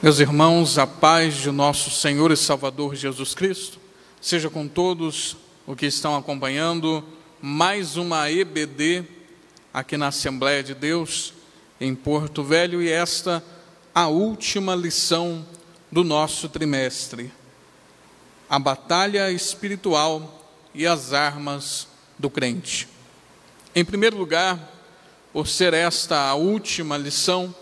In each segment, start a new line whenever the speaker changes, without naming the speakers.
Meus irmãos, a paz de nosso Senhor e Salvador Jesus Cristo seja com todos os que estão acompanhando mais uma EBD aqui na Assembleia de Deus em Porto Velho, e esta a última lição do nosso trimestre, a batalha espiritual e as armas do crente. Em primeiro lugar, por ser esta a última lição,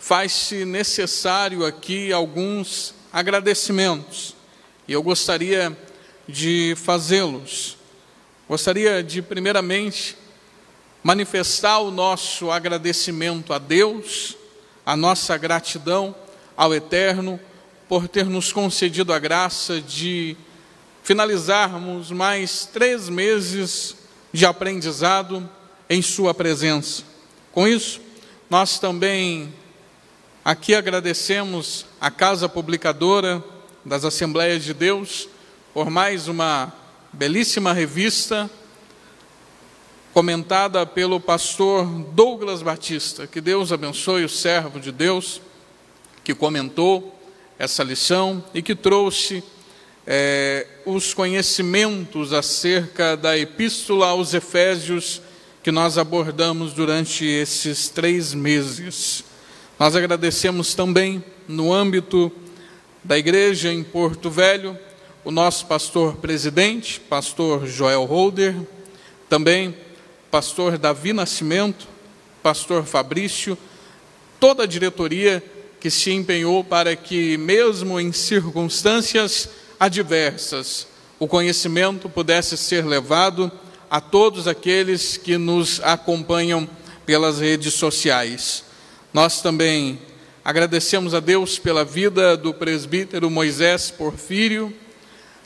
faz-se necessário aqui alguns agradecimentos, e eu gostaria de fazê-los. Gostaria de, primeiramente, manifestar o nosso agradecimento a Deus, a nossa gratidão ao Eterno, por ter nos concedido a graça de finalizarmos mais 3 meses de aprendizado em sua presença. Com isso, nós também aqui agradecemos a Casa Publicadora das Assembleias de Deus por mais uma belíssima revista comentada pelo pastor Douglas Batista. Que Deus abençoe o servo de Deus que comentou essa lição e que trouxe os conhecimentos acerca da Epístola aos Efésios que nós abordamos durante esses 3 meses. Nós agradecemos também, no âmbito da igreja em Porto Velho, o nosso pastor presidente, pastor Joel Holder, também pastor Davi Nascimento, pastor Fabrício, toda a diretoria que se empenhou para que, mesmo em circunstâncias adversas, o conhecimento pudesse ser levado a todos aqueles que nos acompanham pelas redes sociais. Nós também agradecemos a Deus pela vida do presbítero Moisés Porfírio,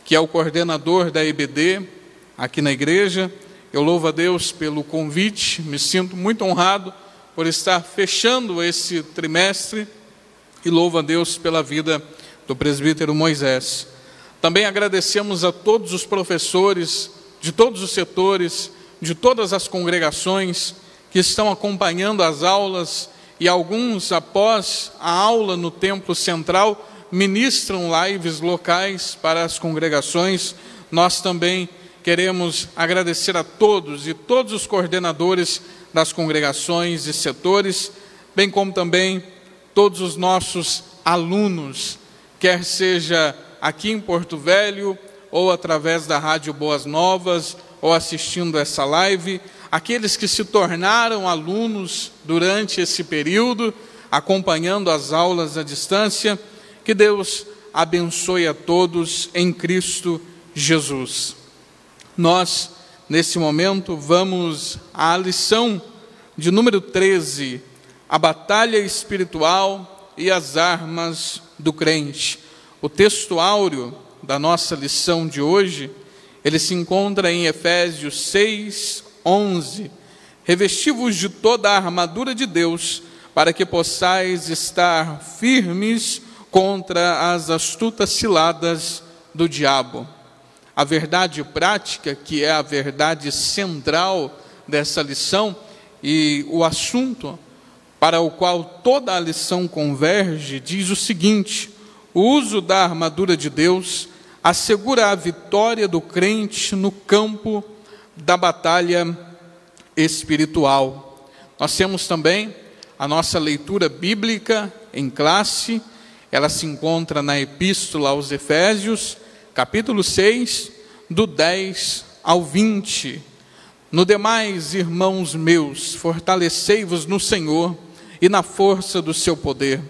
que é o coordenador da EBD aqui na igreja. Eu louvo a Deus pelo convite, me sinto muito honrado por estar fechando esse trimestre e louvo a Deus pela vida do presbítero Moisés. Também agradecemos a todos os professores de todos os setores, de todas as congregações que estão acompanhando as aulas, e alguns, após a aula no Templo Central, ministram lives locais para as congregações. Nós também queremos agradecer a todos e todos os coordenadores das congregações e setores, bem como também todos os nossos alunos, quer seja aqui em Porto Velho, ou através da Rádio Boas Novas, ou assistindo essa live, aqueles que se tornaram alunos durante esse período, acompanhando as aulas à distância. Que Deus abençoe a todos em Cristo Jesus. Nós, nesse momento, vamos à lição de número 13, a batalha espiritual e as armas do crente. O texto áureo da nossa lição de hoje, ele se encontra em Efésios 6:11. Revesti-vos de toda a armadura de Deus, para que possais estar firmes contra as astutas ciladas do diabo. A verdade prática, que é a verdade central dessa lição, e o assunto para o qual toda a lição converge, diz o seguinte: o uso da armadura de Deus assegura a vitória do crente no campo da batalha espiritual. Nós temos também a nossa leitura bíblica em classe. Ela se encontra na Epístola aos Efésios, capítulo 6, do 10 ao 20. No demais, irmãos meus, fortalecei-vos no Senhor e na força do seu poder.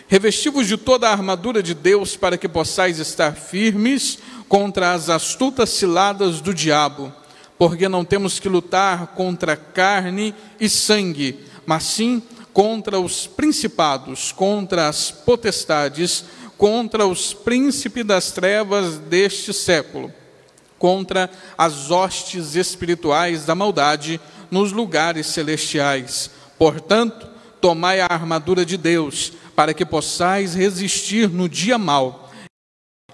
Revesti-vos de toda a armadura de Deus, para que possais estar firmes contra as astutas ciladas do diabo, porque não temos que lutar contra carne e sangue, mas sim contra os principados, contra as potestades, contra os príncipes das trevas deste século, contra as hostes espirituais da maldade nos lugares celestiais. Portanto, tomai a armadura de Deus, para que possais resistir no dia mau,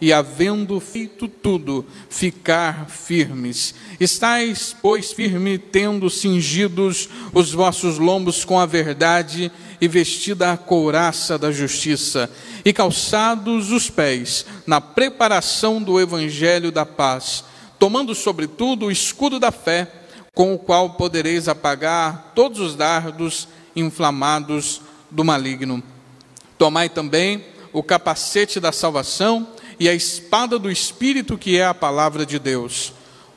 e havendo feito tudo, ficar firmes. Estais, pois, firme, tendo cingidos os vossos lombos com a verdade, e vestida a couraça da justiça, e calçados os pés na preparação do evangelho da paz, tomando sobretudo o escudo da fé, com o qual podereis apagar todos os dardos inflamados do maligno. Tomai também o capacete da salvação e a espada do Espírito, que é a palavra de Deus,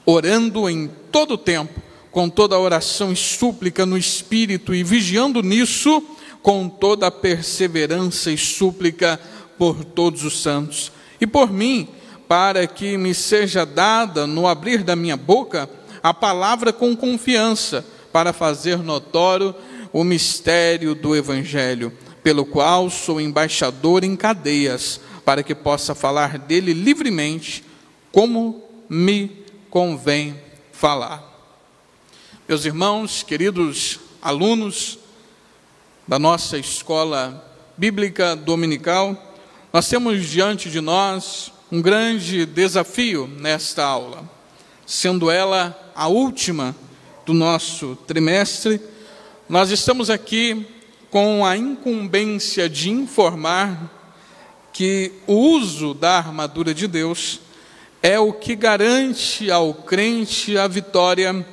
orando em todo o tempo, com toda oração e súplica no Espírito, e vigiando nisso com toda a perseverança e súplica por todos os santos. E por mim, para que me seja dada, no abrir da minha boca, a palavra com confiança, para fazer notório o mistério do Evangelho, pelo qual sou embaixador em cadeias, para que possa falar dele livremente, como me convém falar. Meus irmãos, queridos alunos da nossa escola bíblica dominical, nós temos diante de nós um grande desafio nesta aula, sendo ela a última do nosso trimestre. Nós estamos aqui com a incumbência de informar que o uso da armadura de Deus é o que garante ao crente a vitória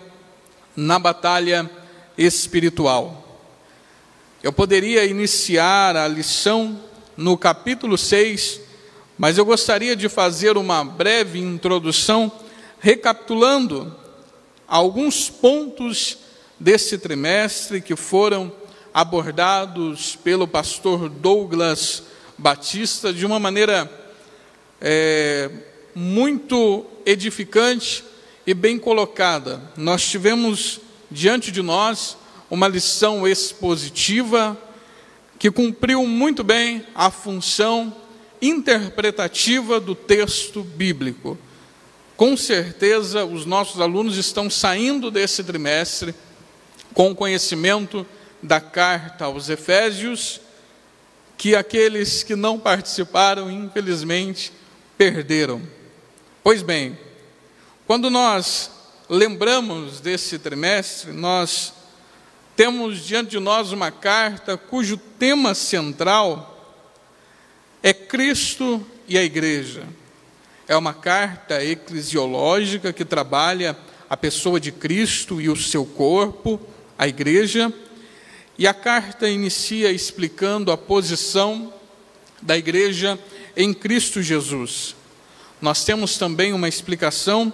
na batalha espiritual. Eu poderia iniciar a lição no capítulo 6, mas eu gostaria de fazer uma breve introdução, recapitulando alguns pontos desse trimestre que foram abordados pelo pastor Douglas Batista de uma maneira muito edificante e bem colocada. Nós tivemos diante de nós uma lição expositiva que cumpriu muito bem a função interpretativa do texto bíblico. Com certeza, os nossos alunos estão saindo desse trimestre com conhecimento da carta aos Efésios, que aqueles que não participaram, infelizmente, perderam. Pois bem, quando nós lembramos desse trimestre, nós temos diante de nós uma carta cujo tema central é Cristo e a Igreja. É uma carta eclesiológica que trabalha a pessoa de Cristo e o seu corpo, a Igreja. E a carta inicia explicando a posição da Igreja em Cristo Jesus. Nós temos também uma explicação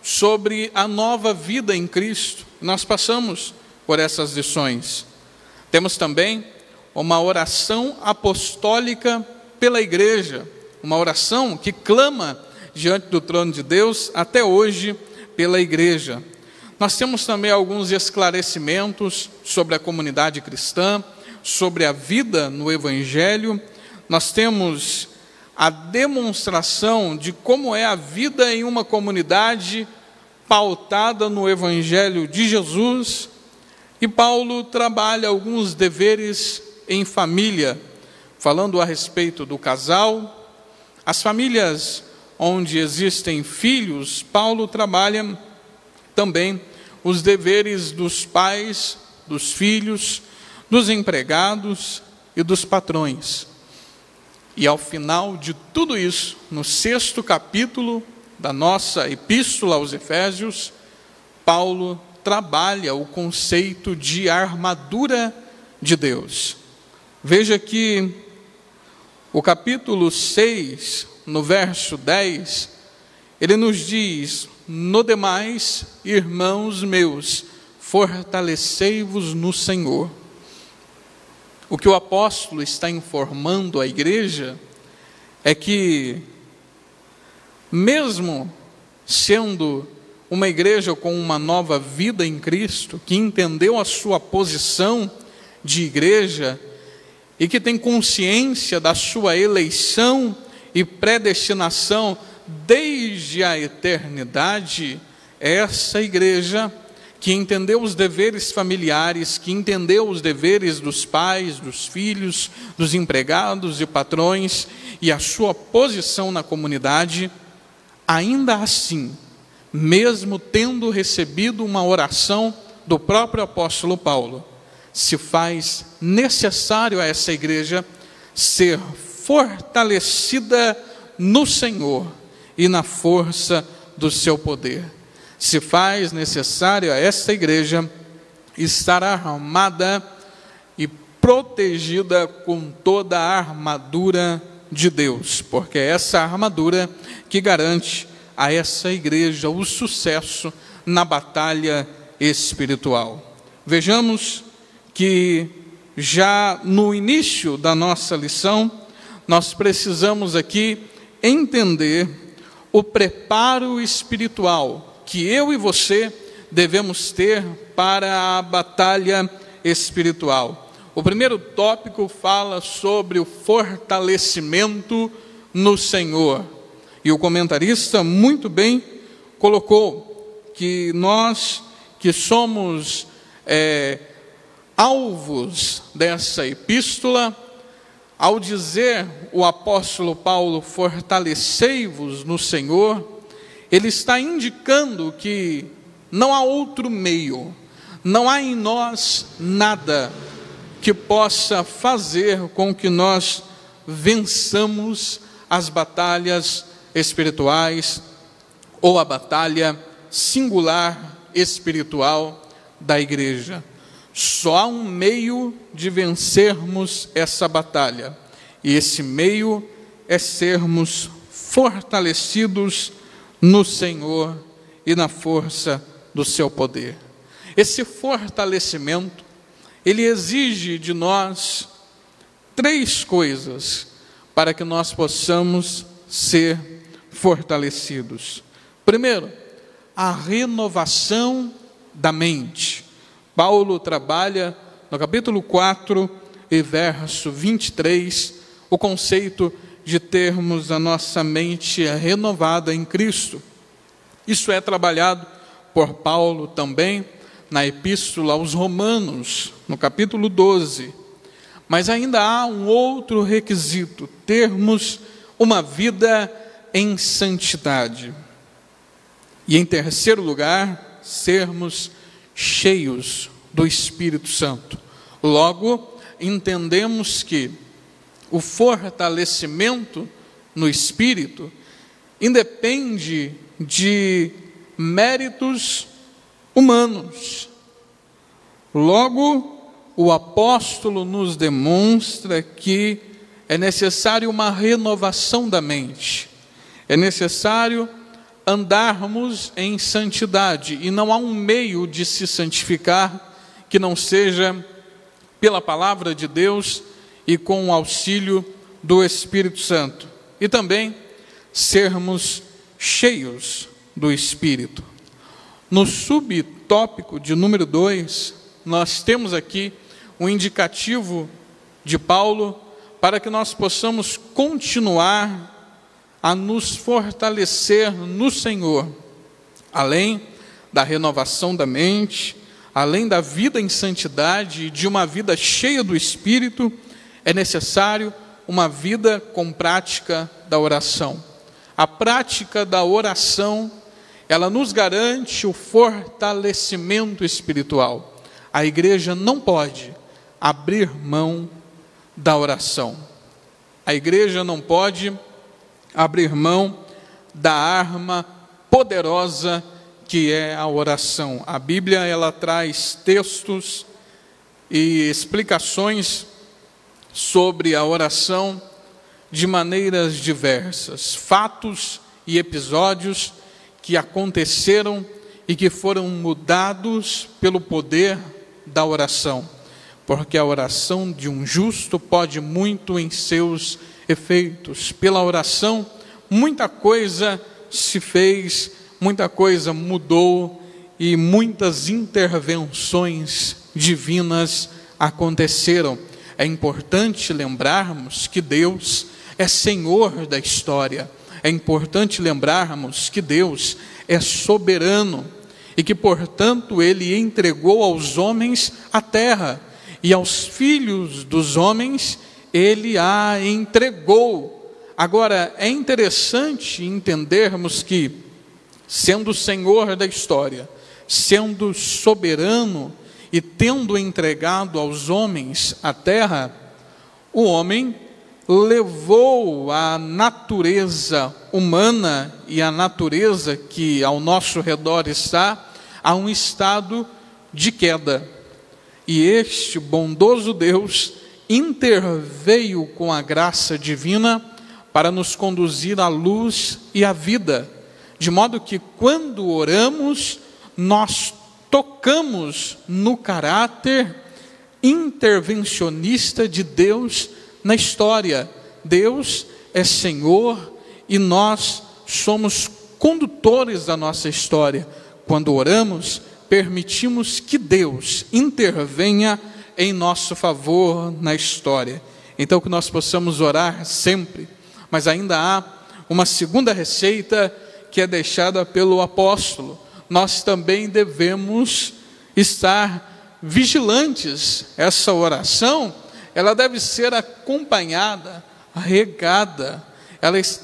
sobre a nova vida em Cristo. Nós passamos por essas lições. Temos também uma oração apostólica pela Igreja, uma oração que clama diante do trono de Deus até hoje pela Igreja. Nós temos também alguns esclarecimentos sobre a comunidade cristã, sobre a vida no Evangelho. Nós temos a demonstração de como é a vida em uma comunidade pautada no Evangelho de Jesus. E Paulo trabalha alguns deveres em família, falando a respeito do casal. As famílias onde existem filhos, Paulo trabalha também os deveres dos pais, dos filhos, dos empregados e dos patrões. E ao final de tudo isso, no 6º capítulo da nossa epístola aos Efésios, Paulo trabalha o conceito de armadura de Deus. Veja que o capítulo 6, no verso 10, ele nos diz: no demais, irmãos meus, fortalecei-vos no Senhor. O que o apóstolo está informando à igreja é que, mesmo sendo uma igreja com uma nova vida em Cristo, que entendeu a sua posição de igreja e que tem consciência da sua eleição e predestinação desde a eternidade, essa igreja que entendeu os deveres familiares, que entendeu os deveres dos pais, dos filhos, dos empregados e patrões e a sua posição na comunidade, ainda assim, mesmo tendo recebido uma oração do próprio apóstolo Paulo, se faz necessário a essa igreja ser fortalecida no Senhor e na força do seu poder. Se faz necessário a essa igreja estar armada e protegida com toda a armadura de Deus, porque é essa armadura que garante a essa igreja o sucesso na batalha espiritual. Vejamos que já no início da nossa lição, nós precisamos aqui entender o preparo espiritual que eu e você devemos ter para a batalha espiritual. O primeiro tópico fala sobre o fortalecimento no Senhor. E o comentarista muito bem colocou que nós que somos alvos dessa epístola, ao dizer o apóstolo Paulo, fortalecei-vos no Senhor, ele está indicando que não há outro meio, não há em nós nada que possa fazer com que nós vençamos as batalhas espirituais ou a batalha singular espiritual da igreja. Só há um meio de vencermos essa batalha, e esse meio é sermos fortalecidos no Senhor e na força do seu poder. Esse fortalecimento, ele exige de nós 3 coisas para que nós possamos ser fortalecidos. Primeiro, a renovação da mente. Paulo trabalha no capítulo 4 e verso 23, o conceito de termos a nossa mente renovada em Cristo. Isso é trabalhado por Paulo também na epístola aos Romanos, no capítulo 12. Mas ainda há um outro requisito: termos uma vida em santidade. E em terceiro lugar, sermos cheios do Espírito Santo. Logo, entendemos que o fortalecimento no Espírito independe de méritos humanos. Logo, o apóstolo nos demonstra que é necessário uma renovação da mente, é necessário andarmos em santidade, e não há um meio de se santificar que não seja pela palavra de Deus e com o auxílio do Espírito Santo. E também sermos cheios do Espírito. No subtópico de número 2, nós temos aqui um indicativo de Paulo para que nós possamos continuar a nos fortalecer no Senhor. Além da renovação da mente, além da vida em santidade e de uma vida cheia do Espírito, é necessário uma vida com prática da oração. A prática da oração, ela nos garante o fortalecimento espiritual. A igreja não pode abrir mão da oração. A igreja não pode abrir mão da arma poderosa que é a oração. A Bíblia, ela traz textos e explicações sobre a oração de maneiras diversas, fatos e episódios que aconteceram e que foram mudados pelo poder da oração, porque a oração de um justo pode muito em seus efeitos. Pela oração, muita coisa se fez, muita coisa mudou e muitas intervenções divinas aconteceram. É importante lembrarmos que Deus é Senhor da história. É importante lembrarmos que Deus é soberano e que, portanto, ele entregou aos homens a terra, e aos filhos dos homens ele a entregou. Agora, é interessante entendermos que, sendo o Senhor da história, sendo soberano e tendo entregado aos homens a terra, o homem levou a natureza humana e a natureza que ao nosso redor está a um estado de queda. E este bondoso Deus interveio com a graça divina para nos conduzir à luz e à vida, de modo que quando oramos, nós tocamos no caráter intervencionista de Deus na história. Deus é Senhor e nós somos condutores da nossa história. Quando oramos, permitimos que Deus intervenha em nosso favor na história. Então, que nós possamos orar sempre. Mas ainda há uma segunda receita que é deixada pelo apóstolo. Nós também devemos estar vigilantes. Essa oração, ela deve ser acompanhada, regada,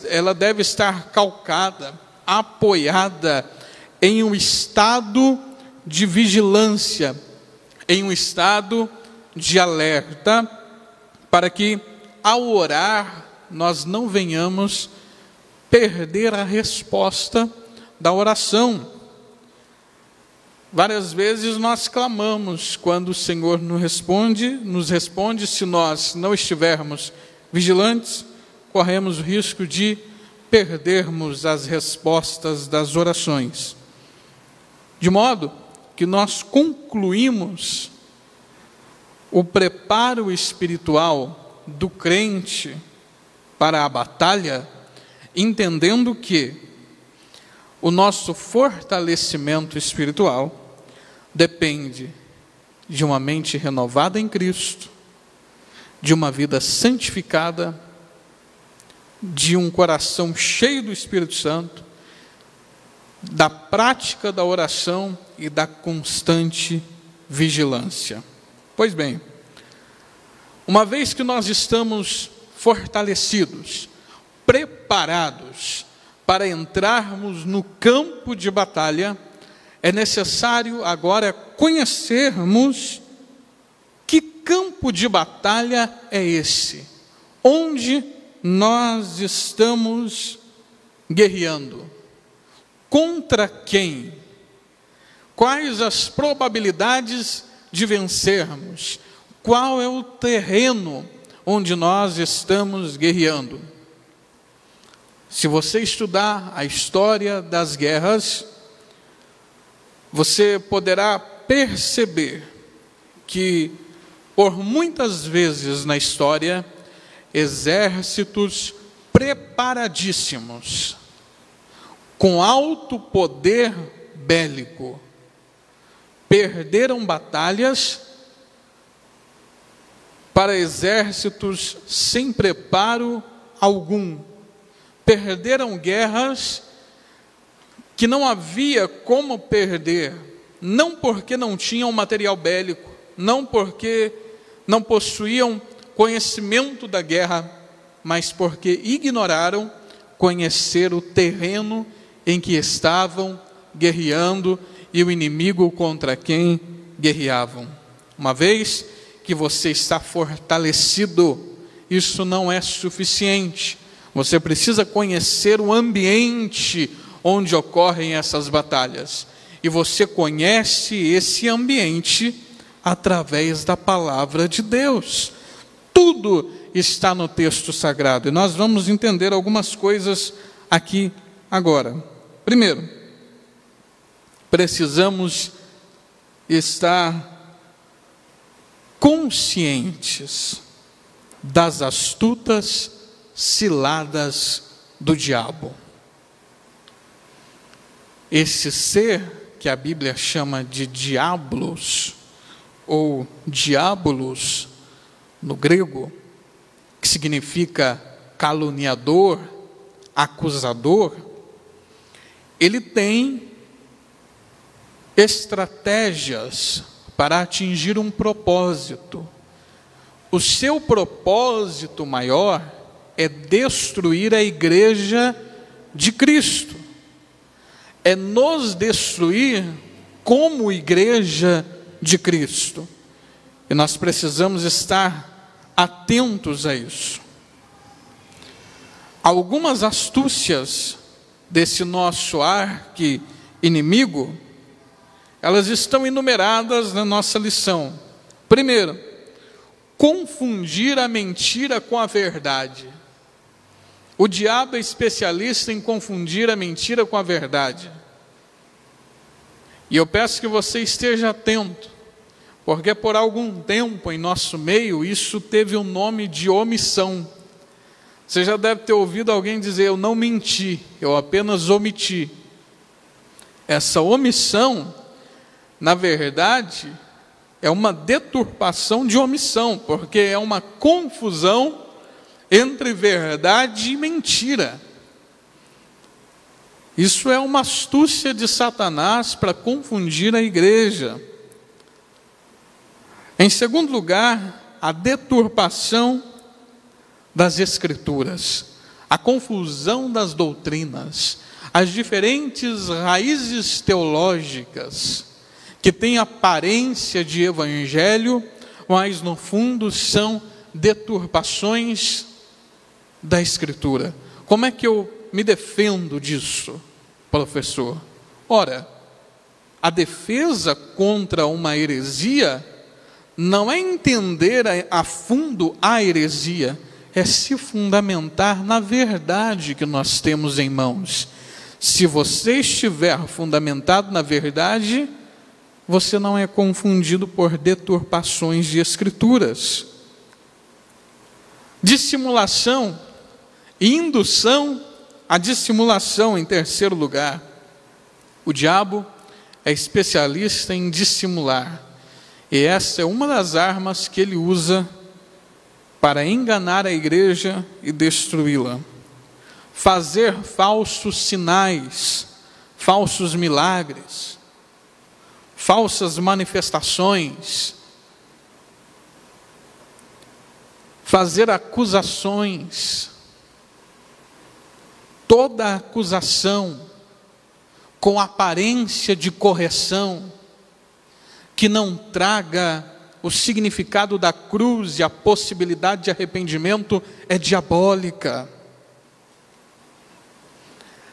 ela deve estar calcada, apoiada em um estado de vigilância, em um estado de alerta, para que ao orar nós não venhamos perder a resposta da oração. Várias vezes nós clamamos, quando o Senhor nos responde, se nós não estivermos vigilantes, corremos o risco de perdermos as respostas das orações. De modo que nós concluímos o preparo espiritual do crente para a batalha, entendendo que o nosso fortalecimento espiritual depende de uma mente renovada em Cristo, de uma vida santificada, de um coração cheio do Espírito Santo, da prática da oração e da constante vigilância. Pois bem, uma vez que nós estamos fortalecidos, preparados para entrarmos no campo de batalha, é necessário agora conhecermos que campo de batalha é esse, onde nós estamos guerreando, contra quem, quais as probabilidades de vencermos, qual é o terreno onde nós estamos guerreando. Se você estudar a história das guerras, você poderá perceber que, por muitas vezes na história, exércitos preparadíssimos, com alto poder bélico, perderam batalhas para exércitos sem preparo algum. Perderam guerras que não havia como perder, não porque não tinham material bélico, não porque não possuíam conhecimento da guerra, mas porque ignoraram conhecer o terreno em que estavam guerreando e o inimigo contra quem guerreavam. Uma vez que você está fortalecido, isso não é suficiente. Você precisa conhecer o ambiente onde ocorrem essas batalhas. E você conhece esse ambiente através da palavra de Deus. Tudo está no texto sagrado. E nós vamos entender algumas coisas aqui agora. Primeiro, precisamos estar conscientes das astutas ciladas do diabo. Esse ser que a Bíblia chama de diablos, ou diabolos no grego, que significa caluniador, acusador, ele tem estratégias para atingir um propósito. O seu propósito maior é destruir a igreja de Cristo, é nos destruir como igreja de Cristo, e nós precisamos estar atentos a isso. Algumas astúcias desse nosso arqui-inimigo, elas estão enumeradas na nossa lição. Primeiro, confundir a mentira com a verdade. O diabo é especialista em confundir a mentira com a verdade. E eu peço que você esteja atento, porque por algum tempo em nosso meio isso teve o nome de omissão. Você já deve ter ouvido alguém dizer: eu não menti, eu apenas omiti. Essa omissão, na verdade, é uma deturpação de omissão, porque é uma confusão entre verdade e mentira. Isso é uma astúcia de Satanás para confundir a igreja. Em segundo lugar, a deturpação das Escrituras, a confusão das doutrinas, as diferentes raízes teológicas que têm aparência de evangelho, mas no fundo são deturpações da Escritura. Como é que eu me defendo disso, professor? Ora, a defesa contra uma heresia não é entender a fundo a heresia, é se fundamentar na verdade que nós temos em mãos. Se você estiver fundamentado na verdade, você não é confundido por deturpações de escrituras. Dissimulação e indução à dissimulação, em terceiro lugar. O diabo é especialista em dissimular, e essa é uma das armas que ele usa para enganar a igreja e destruí-la. Fazer falsos sinais, falsos milagres, falsas manifestações, fazer acusações, toda acusação com aparência de correção, que não traga o significado da cruz e a possibilidade de arrependimento, é diabólica.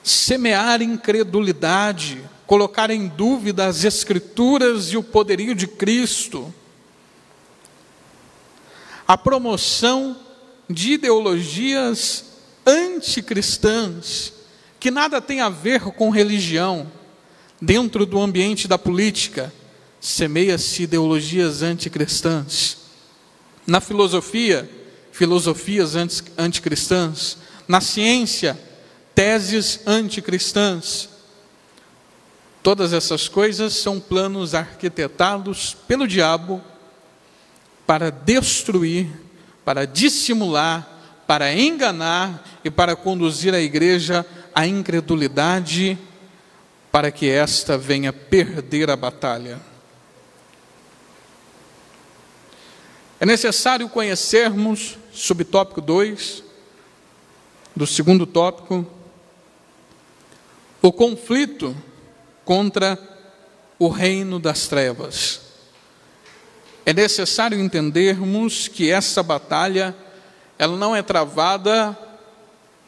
Semear incredulidade, colocar em dúvida as Escrituras e o poderio de Cristo, a promoção de ideologias anticristãs, que nada tem a ver com religião, dentro do ambiente da política, semeia-se ideologias anticristãs. Na filosofia, filosofias anticristãs. Na ciência, teses anticristãs. Todas essas coisas são planos arquitetados pelo diabo para destruir, para dissimular, para enganar e para conduzir a igreja à incredulidade, para que esta venha perder a batalha. É necessário conhecermos, subtópico 2, do segundo tópico, o conflito contra o reino das trevas. É necessário entendermos que essa batalha, ela não é travada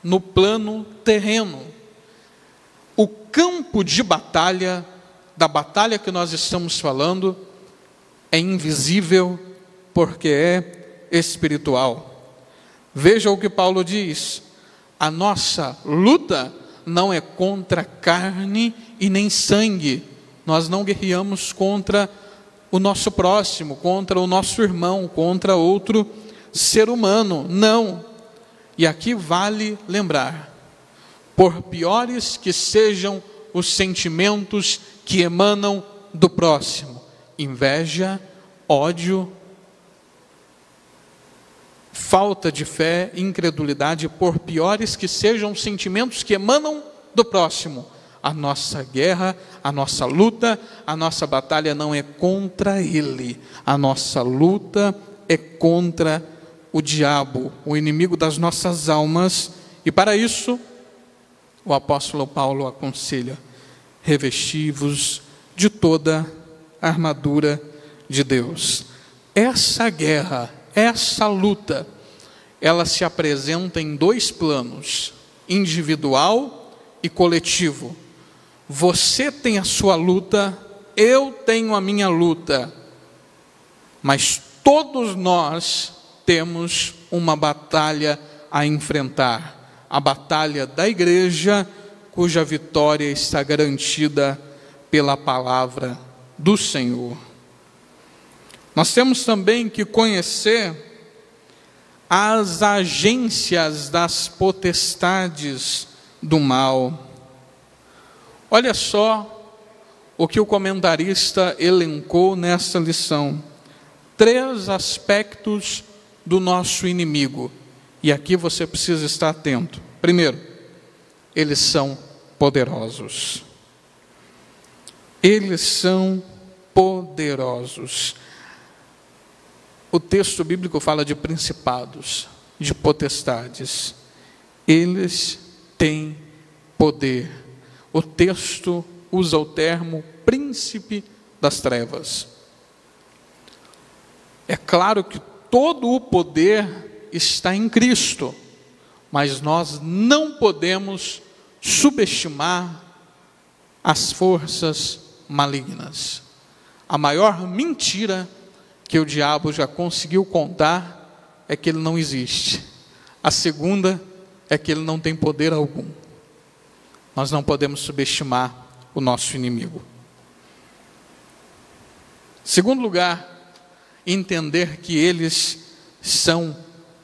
no plano terreno. O campo de batalha, da batalha que nós estamos falando, é invisível, porque é espiritual. Veja o que Paulo diz: a nossa luta não é contra carne e nem sangue. Nós não guerreamos contra o nosso próximo, contra o nosso irmão, contra outro ser humano, não. E aqui vale lembrar, por piores que sejam os sentimentos que emanam do próximo, inveja, ódio, falta de fé, incredulidade, por piores que sejam os sentimentos que emanam do próximo, A nossa guerra, a nossa luta, a nossa batalha não é contra ele. A nossa luta é contra o diabo, o inimigo das nossas almas. E para isso, o apóstolo Paulo aconselha: revesti-vos de toda a armadura de Deus. Essa guerra, essa luta, ela se apresenta em dois planos: individual e coletivo. Você tem a sua luta, eu tenho a minha luta, mas todos nós temos uma batalha a enfrentar, a batalha da igreja, cuja vitória está garantida pela palavra do Senhor. Nós temos também que conhecer as agências das potestades do mal. Olha só o que o comentarista elencou nessa lição: 3 aspectos do nosso inimigo, e aqui você precisa estar atento. Primeiro, eles são poderosos. Eles são poderosos. O texto bíblico fala de principados, de potestades. Eles têm poder. O texto usa o termo príncipe das trevas. É claro que todo o poder está em Cristo, mas nós não podemos subestimar as forças malignas. A maior mentira que o diabo já conseguiu contar é que ele não existe. A segunda é que ele não tem poder algum. Nós não podemos subestimar o nosso inimigo. Segundo lugar, entender que eles são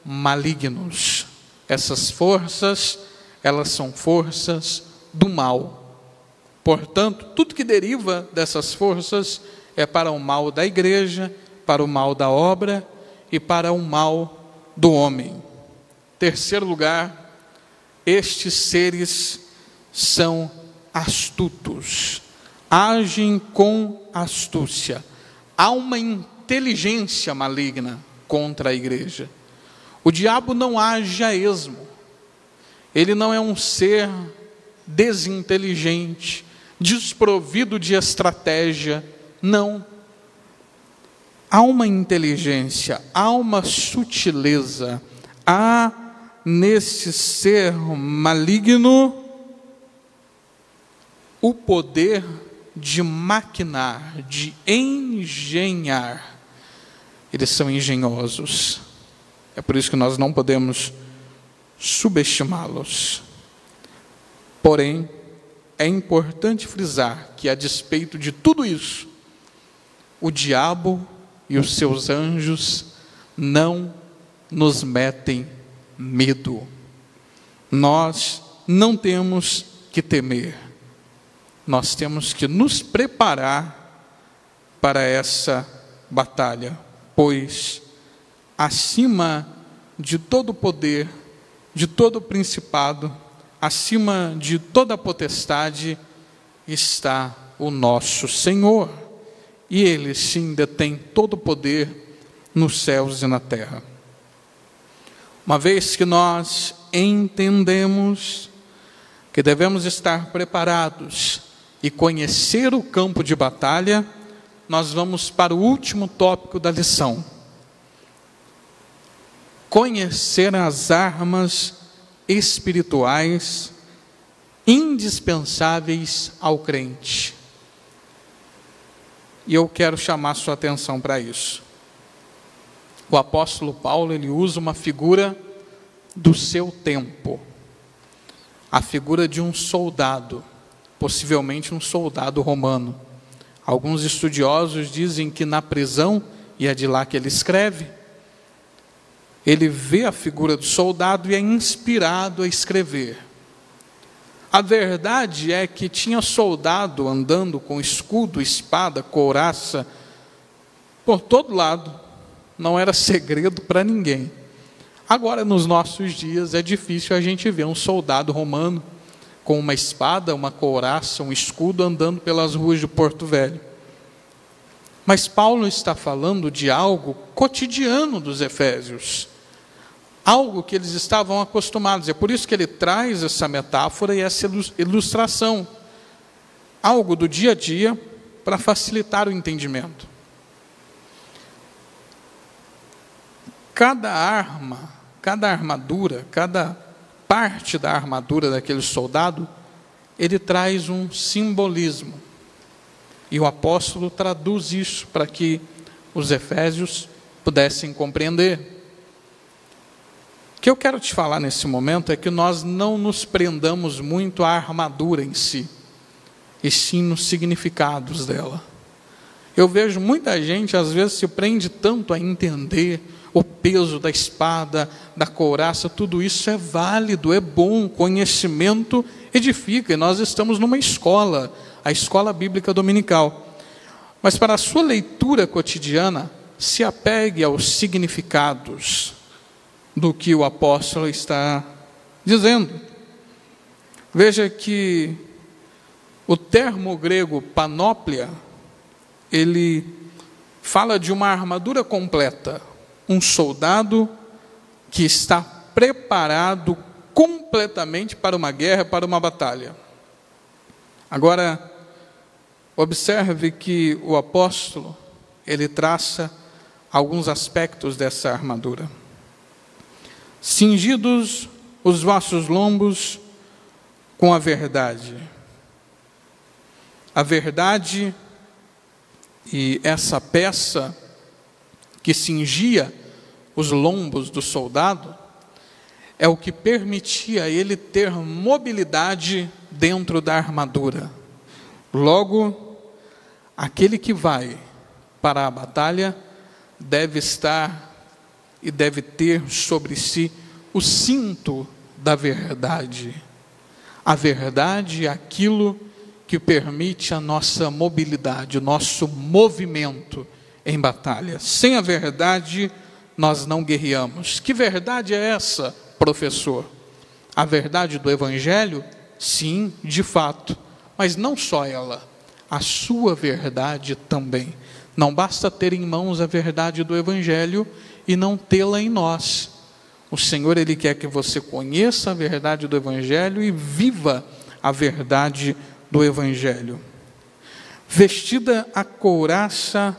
malignos. Essas forças, elas são forças do mal. Portanto, tudo que deriva dessas forças é para o mal da igreja, para o mal da obra e para o mal do homem. Terceiro lugar, estes seres são astutos, agem com astúcia. Há uma inteligência maligna contra a igreja. O diabo não age a esmo. Ele não é um ser desinteligente, desprovido de estratégia. Não. Há uma inteligência, há uma sutileza, há nesse ser maligno o poder de maquinar, de engenhar. Eles são engenhosos. É por isso que nós não podemos subestimá-los. Porém, é importante frisar que, a despeito de tudo isso, o diabo e os seus anjos não nos metem medo. Nós não temos que temer. Nós temos que nos preparar para essa batalha, pois acima de todo poder, de todo principado, acima de toda potestade, está o nosso Senhor. E Ele sim detém todo o poder nos céus e na terra. Uma vez que nós entendemos que devemos estar preparados e conhecer o campo de batalha, nós vamos para o último tópico da lição: conhecer as armas espirituais indispensáveis ao crente. E eu quero chamar sua atenção para isso. O apóstolo Paulo, ele usa uma figura do seu tempo, a figura de um soldado, possivelmente um soldado romano. Alguns estudiosos dizem que na prisão, e é de lá que ele escreve, ele vê a figura do soldado e é inspirado a escrever. A verdade é que tinha soldado andando com escudo, espada, couraça, por todo lado. Não era segredo para ninguém. Agora, nos nossos dias, é difícil a gente ver um soldado romano com uma espada, uma couraça, um escudo, andando pelas ruas de Porto Velho. Mas Paulo está falando de algo cotidiano dos efésios, algo que eles estavam acostumados. É por isso que ele traz essa metáfora e essa ilustração, algo do dia a dia para facilitar o entendimento. Cada arma, cada armadura, cada parte da armadura daquele soldado, ele traz um simbolismo. E o apóstolo traduz isso para que os efésios pudessem compreender. O que eu quero te falar nesse momento é que nós não nos prendamos muito à armadura em si, e sim nos significados dela. Eu vejo muita gente, às vezes, se prende tanto a entender o peso da espada, da couraça. Tudo isso é válido, é bom, conhecimento edifica, e nós estamos numa escola, a escola bíblica dominical. Mas para a sua leitura cotidiana, se apegue aos significados do que o apóstolo está dizendo. Veja que o termo grego panóplia, ele fala de uma armadura completa, um soldado que está preparado completamente para uma guerra, para uma batalha. Agora, observe que o apóstolo, ele traça alguns aspectos dessa armadura. Cingidos os vossos lombos com a verdade. A verdade, e essa peça que cingia os lombos do soldado, é o que permitia a ele ter mobilidade dentro da armadura. Logo, aquele que vai para a batalha deve estar e deve ter sobre si o cinto da verdade. A verdade é aquilo que permite a nossa mobilidade, o nosso movimento em batalha. Sem a verdade, nós não guerreamos. Que verdade é essa, professor? A verdade do Evangelho? Sim, de fato. Mas não só ela, a sua verdade também. Não basta ter em mãos a verdade do Evangelho e não tê-la em nós. O Senhor, Ele quer que você conheça a verdade do Evangelho e viva a verdade do Evangelho. Vestida a couraça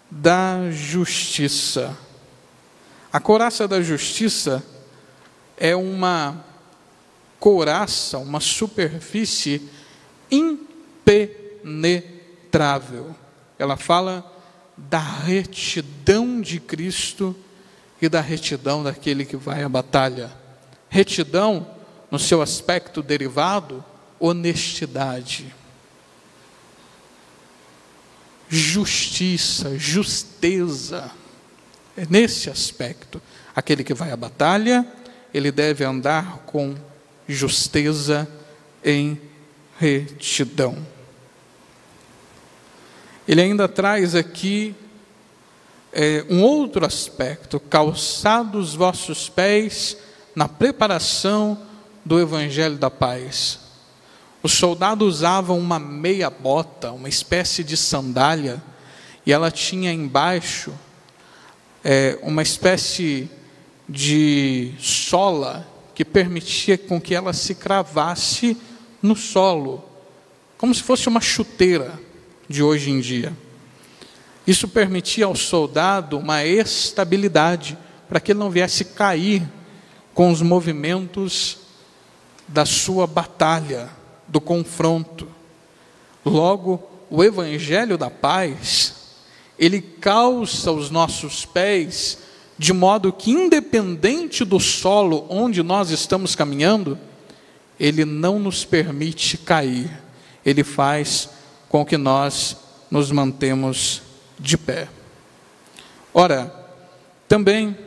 da justiça. A couraça da justiça é uma couraça, uma superfície impenetrável. Ela fala da retidão de Cristo e da retidão daquele que vai à batalha. Retidão, no seu aspecto derivado, honestidade. Justiça, justeza. É nesse aspecto. Aquele que vai à batalha, ele deve andar com justeza em retidão. Ele ainda traz aqui um outro aspecto: calçados os vossos pés na preparação do Evangelho da paz. Os soldados usavam uma meia bota, uma espécie de sandália, e ela tinha embaixo uma espécie de sola que permitia com que ela se cravasse no solo, como se fosse uma chuteira de hoje em dia. Isso permitia ao soldado uma estabilidade, para que ele não viesse cair com os movimentos da sua batalha, do confronto. Logo, o Evangelho da paz, ele calça os nossos pés, de modo que, independente do solo onde nós estamos caminhando, ele não nos permite cair. Ele faz com que nós nos mantemos de pé. Ora, também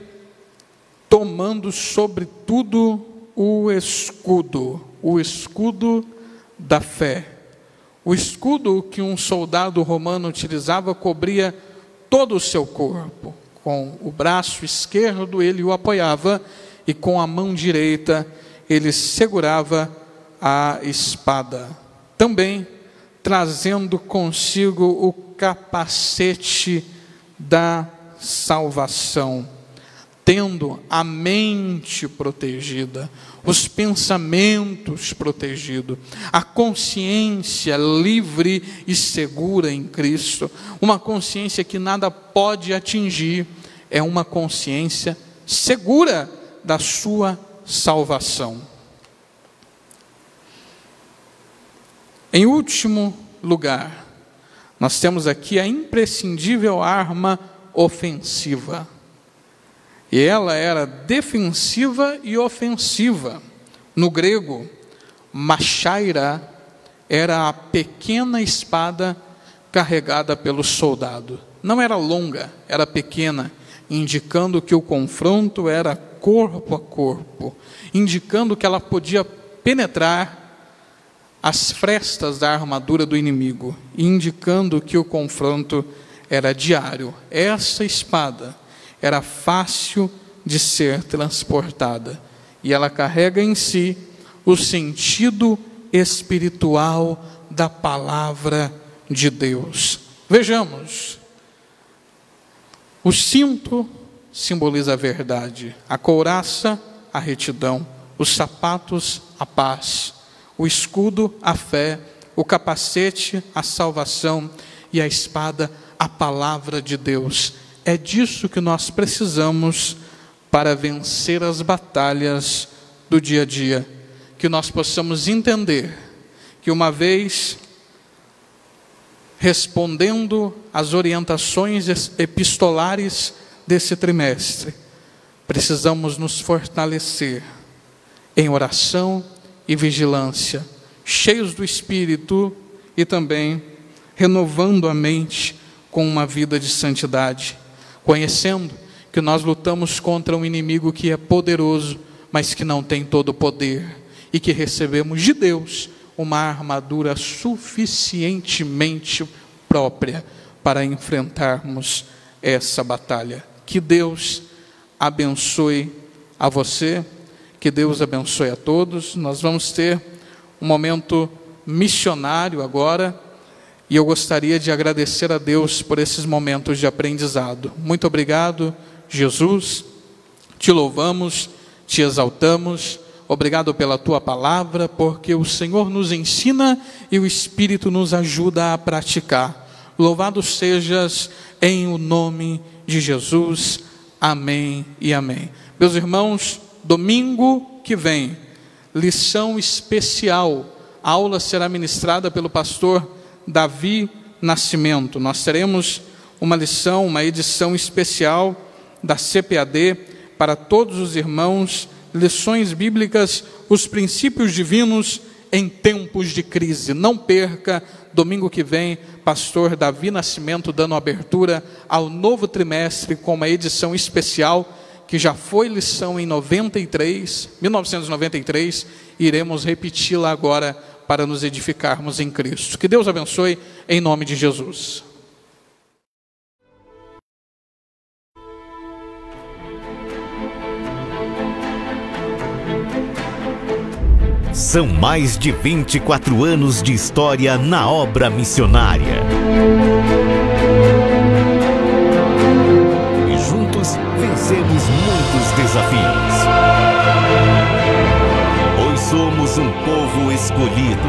tomando sobretudo o escudo da fé. O escudo que um soldado romano utilizava cobria todo o seu corpo. Com o braço esquerdo ele o apoiava e com a mão direita ele segurava a espada, também trazendo consigo o capacete da salvação, tendo a mente protegida, os pensamentos protegidos, a consciência livre e segura em Cristo, uma consciência que nada pode atingir, é uma consciência segura da sua salvação. Em último lugar, nós temos aqui a imprescindível arma ofensiva. E ela era defensiva e ofensiva. No grego, machaira era a pequena espada carregada pelo soldado. Não era longa, era pequena, indicando que o confronto era corpo a corpo, indicando que ela podia penetrar as frestas da armadura do inimigo, indicando que o confronto era diário. Essa espada era fácil de ser transportada, e ela carrega em si o sentido espiritual da palavra de Deus. Vejamos, o cinto simboliza a verdade, a couraça, a retidão, os sapatos, a paz, o escudo, a fé, o capacete, a salvação, e a espada, a palavra de Deus. É disso que nós precisamos para vencer as batalhas do dia a dia. Que nós possamos entender que, uma vez respondendo às orientações epistolares desse trimestre, precisamos nos fortalecer em oração e vigilância, cheios do Espírito e também renovando a mente com uma vida de santidade, conhecendo que nós lutamos contra um inimigo que é poderoso, mas que não tem todo o poder, e que recebemos de Deus uma armadura suficientemente própria para enfrentarmos essa batalha. Que Deus abençoe a você, que Deus abençoe a todos. Nós vamos ter um momento missionário agora, e eu gostaria de agradecer a Deus por esses momentos de aprendizado. Muito obrigado, Jesus, te louvamos, te exaltamos, obrigado pela tua palavra, porque o Senhor nos ensina e o Espírito nos ajuda a praticar. Louvado sejas em o nome de Jesus, amém e amém. Meus irmãos, domingo que vem, lição especial, a aula será ministrada pelo pastor Davi Nascimento. Nós teremos uma lição, uma edição especial da CPAD para todos os irmãos, lições bíblicas, os princípios divinos em tempos de crise. Não perca, domingo que vem, pastor Davi Nascimento dando abertura ao novo trimestre com uma edição especial que já foi lição em 1993, e iremos repeti-la agora para nos edificarmos em Cristo. Que Deus abençoe em nome de Jesus.
São mais de 24 anos de história na obra missionária. E juntos vencemos muitos desafios. Pois somos um povo escolhido.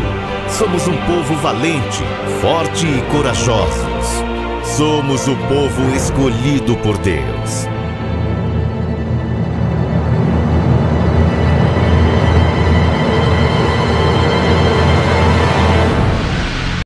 Somos um povo valente, forte e corajosos. Somos o povo escolhido por Deus.